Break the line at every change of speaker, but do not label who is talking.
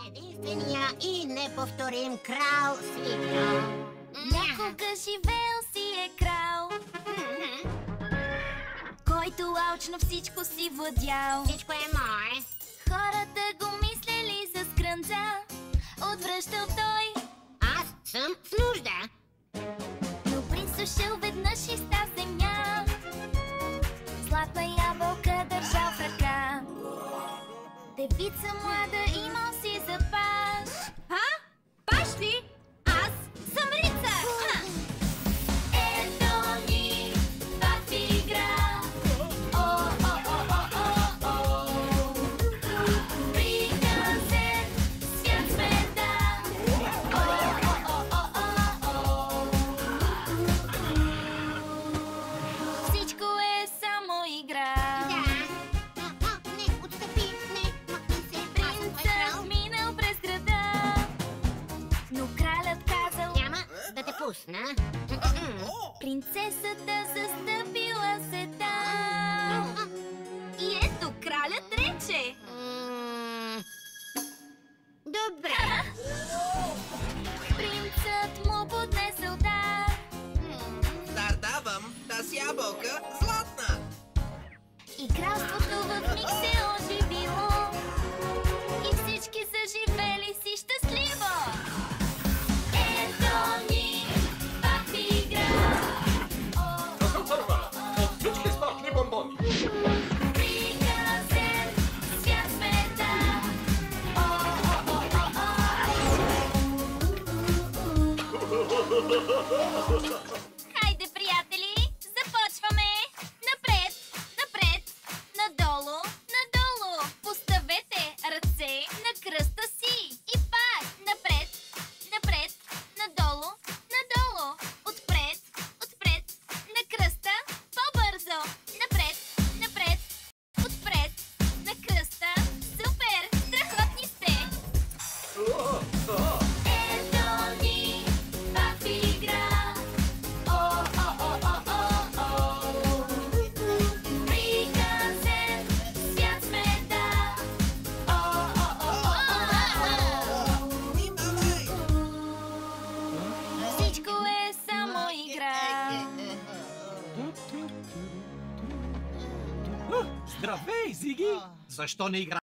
Единствения и неповторим крал Свиньо.
Някога живеел си е крал, който алчно всичко си владял.
Всичко е мое.
Хората го мислели за скрънца, отвръщал той.
Аз съм в нужда.
Но принц дошъл веднъж из та земя, златна ябълка държал в ръка. Девица млада имал си за паш.
Паш ли? Аз съм рицар!
Ето ни пак в игра. О, о, о, о, о, о. Приказен свят сме, да. О, о, о, о, о, о. Всичко е само игра.
Не, отстъпи, не, махни се. Аз съм твой крал.
Принцът минал през града, но кралят казал:
Няма да те пусна.
принцесата застъпила се там.
И ето кралят рече.
Добре.
Принцът му поднесъл дар.
Дар давам, тази ябълка златна.
И кралството в миг се оживило. И всички са живели си щастливо. Ето ни пак в игра.
Аз съм първа от всички смачни бомбони.
Приказен свят сме, да. О, о, о, о, о. Хайде, приятели, започваме! Напред, напред, надолу, надолу. Поставете ръце на кръста си. И пак напред, напред, надолу, надолу. Отпред, отпред, на кръста, по-бързо. Напред, напред, отпред, на кръста. Супер, страхотни сте! Ето ни пак в игра. О, о, о, о, о, о. Приказен свят сме, да. О, о, о, о, о. Всичко е само игра.
Здравей, Зиги! Защо не игра